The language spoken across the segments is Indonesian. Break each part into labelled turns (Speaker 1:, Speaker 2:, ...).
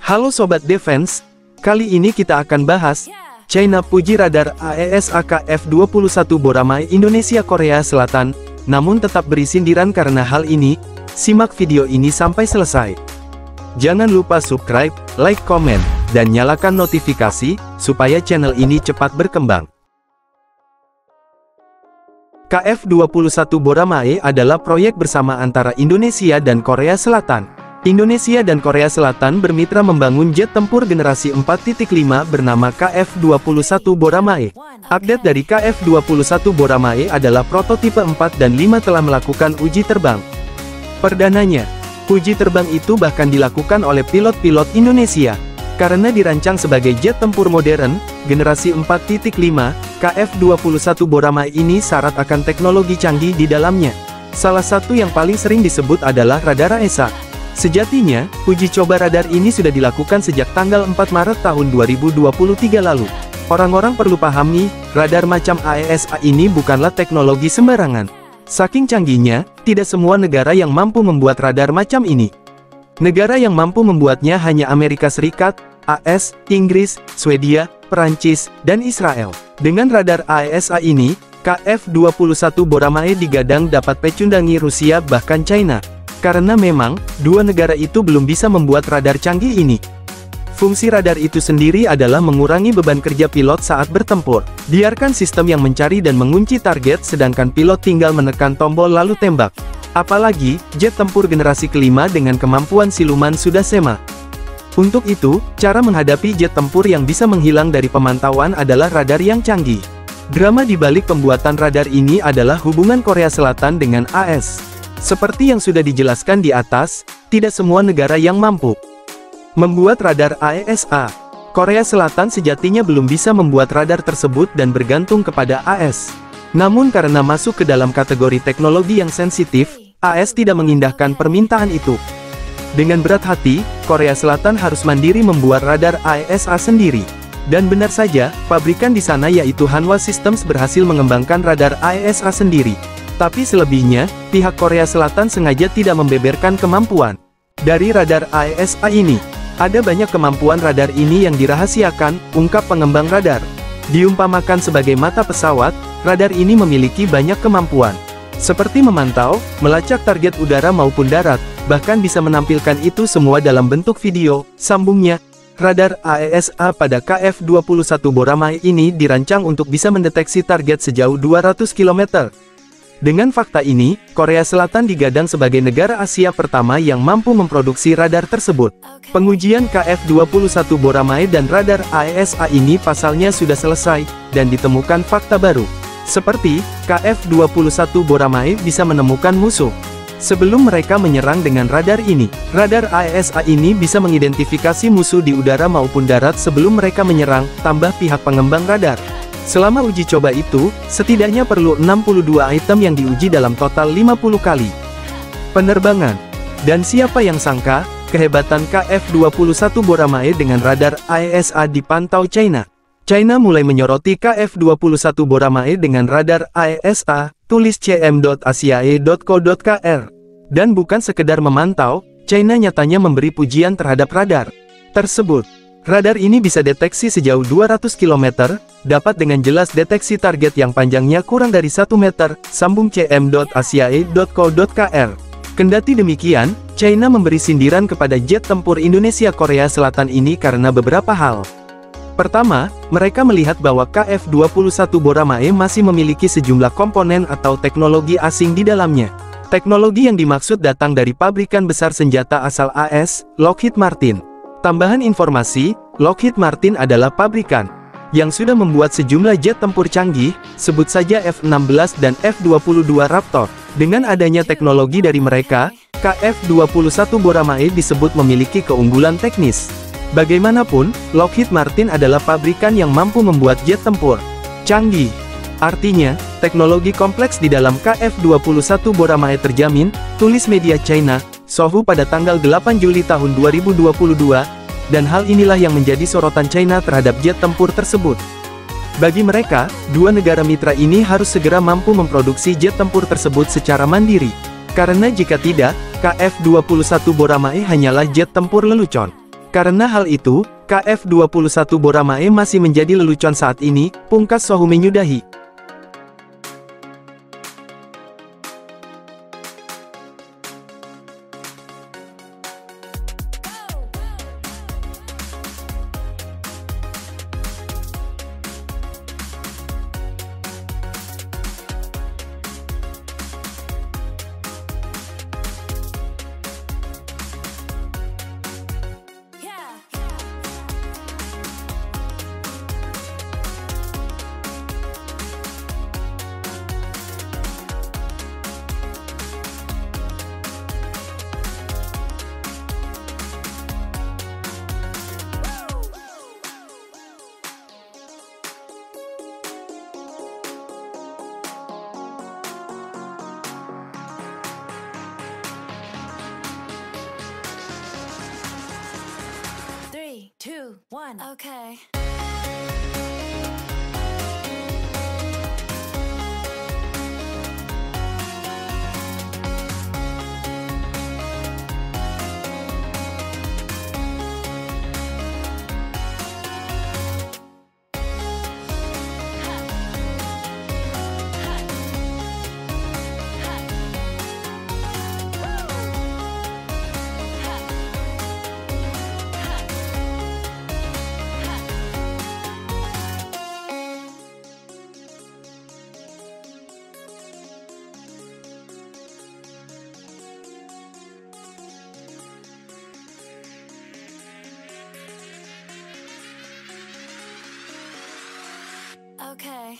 Speaker 1: Halo Sobat Defense, kali ini kita akan bahas China puji radar AESA KF-21 Boramae Indonesia Korea Selatan, namun tetap beri sindiran karena hal ini. Simak video ini sampai selesai. Jangan lupa subscribe, like, komen, dan nyalakan notifikasi, supaya channel ini cepat berkembang. KF-21 Boramae adalah proyek bersama antara Indonesia dan Korea Selatan. Indonesia dan Korea Selatan bermitra membangun jet tempur generasi 4.5 bernama KF-21 Boramae. Update dari KF-21 Boramae adalah prototipe 4 dan 5 telah melakukan uji terbang. Perdananya, uji terbang itu bahkan dilakukan oleh pilot-pilot Indonesia. Karena dirancang sebagai jet tempur modern, generasi 4.5, KF-21 Boramae ini syarat akan teknologi canggih di dalamnya. Salah satu yang paling sering disebut adalah radar AESA. Sejatinya, uji coba radar ini sudah dilakukan sejak tanggal 4 Maret tahun 2023 lalu. Orang-orang perlu pahami, radar macam AESA ini bukanlah teknologi sembarangan. Saking canggihnya, tidak semua negara yang mampu membuat radar macam ini. Negara yang mampu membuatnya hanya Amerika Serikat, AS, Inggris, Swedia, Perancis, dan Israel. Dengan radar AESA ini, KF-21 Boramae digadang dapat pecundangi Rusia bahkan China. Karena memang, dua negara itu belum bisa membuat radar canggih ini. Fungsi radar itu sendiri adalah mengurangi beban kerja pilot saat bertempur. Biarkan sistem yang mencari dan mengunci target sedangkan pilot tinggal menekan tombol lalu tembak. Apalagi, jet tempur generasi kelima dengan kemampuan siluman sudah sema. Untuk itu, cara menghadapi jet tempur yang bisa menghilang dari pemantauan adalah radar yang canggih. Drama di balik pembuatan radar ini adalah hubungan Korea Selatan dengan AS. Seperti yang sudah dijelaskan di atas, tidak semua negara yang mampu membuat radar AESA. Korea Selatan sejatinya belum bisa membuat radar tersebut dan bergantung kepada AS. Namun karena masuk ke dalam kategori teknologi yang sensitif, AS tidak mengindahkan permintaan itu. Dengan berat hati, Korea Selatan harus mandiri membuat radar AESA sendiri. Dan benar saja, pabrikan di sana yaitu Hanwha Systems berhasil mengembangkan radar AESA sendiri. Tapi selebihnya, pihak Korea Selatan sengaja tidak membeberkan kemampuan dari radar AESA ini. Ada banyak kemampuan radar ini yang dirahasiakan, ungkap pengembang radar. Diumpamakan sebagai mata pesawat, radar ini memiliki banyak kemampuan. Seperti memantau, melacak target udara maupun darat, bahkan bisa menampilkan itu semua dalam bentuk video, sambungnya. Radar AESA pada KF-21 Boramae ini dirancang untuk bisa mendeteksi target sejauh 200 km. Dengan fakta ini, Korea Selatan digadang sebagai negara Asia pertama yang mampu memproduksi radar tersebut. Pengujian KF-21 Boramae dan radar AESA ini pasalnya sudah selesai, dan ditemukan fakta baru. Seperti, KF-21 Boramae bisa menemukan musuh sebelum mereka menyerang dengan radar ini. Radar AESA ini bisa mengidentifikasi musuh di udara maupun darat sebelum mereka menyerang, tambah pihak pengembang radar. Selama uji coba itu, setidaknya perlu 62 item yang diuji dalam total 50 kali penerbangan. Dan siapa yang sangka, kehebatan KF-21 Boramae dengan radar AESA dipantau China. China mulai menyoroti KF-21 Boramae dengan radar AESA, tulis cm.asiae.co.kr. Dan bukan sekedar memantau, China nyatanya memberi pujian terhadap radar tersebut. Radar ini bisa deteksi sejauh 200 km, dapat dengan jelas deteksi target yang panjangnya kurang dari 1 meter, sambung cm.asiae.co.kr. Kendati demikian, China memberi sindiran kepada jet tempur Indonesia Korea Selatan ini karena beberapa hal. Pertama, mereka melihat bahwa KF-21 Boramae masih memiliki sejumlah komponen atau teknologi asing di dalamnya. Teknologi yang dimaksud datang dari pabrikan besar senjata asal AS, Lockheed Martin. Tambahan informasi, Lockheed Martin adalah pabrikan yang sudah membuat sejumlah jet tempur canggih, sebut saja F-16 dan F-22 Raptor. Dengan adanya teknologi dari mereka, KF-21 Boramae disebut memiliki keunggulan teknis. Bagaimanapun, Lockheed Martin adalah pabrikan yang mampu membuat jet tempur canggih. Artinya, teknologi kompleks di dalam KF-21 Boramae terjamin, tulis media China, Sohu pada tanggal 8 Juli tahun 2022, dan hal inilah yang menjadi sorotan China terhadap jet tempur tersebut. Bagi mereka, dua negara mitra ini harus segera mampu memproduksi jet tempur tersebut secara mandiri. Karena jika tidak, KF-21 Boramae hanyalah jet tempur lelucon. Karena hal itu, KF21 Boramae masih menjadi lelucon saat ini, pungkas Sohu menyudahi.
Speaker 2: Two, one, okay. Okay.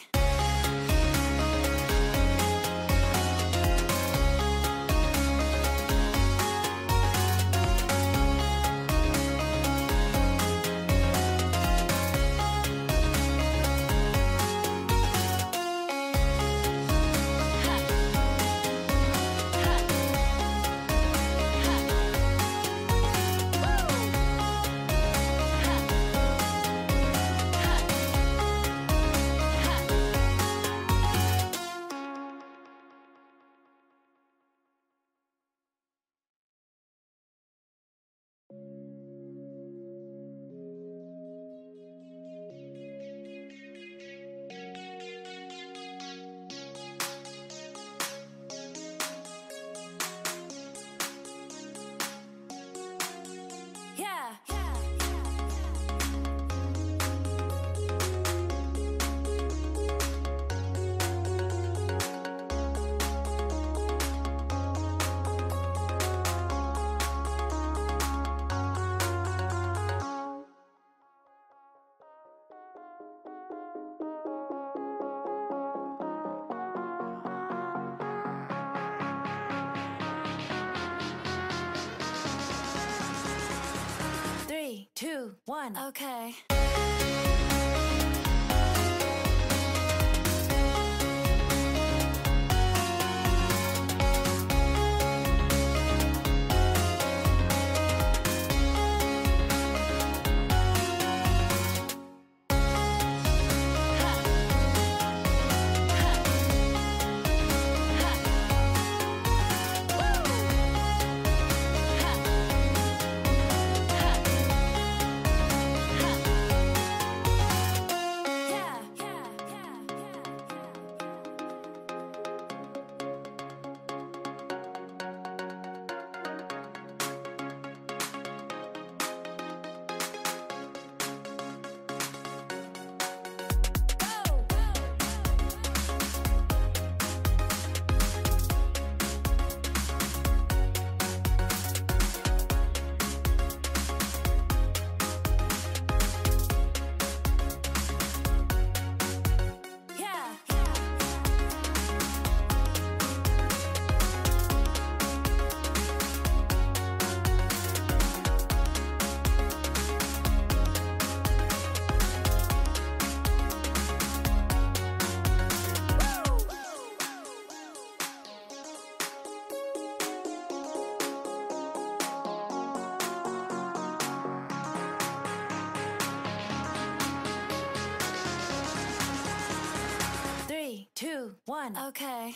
Speaker 2: Three, two, one, okay. Two, one, okay.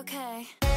Speaker 2: Okay.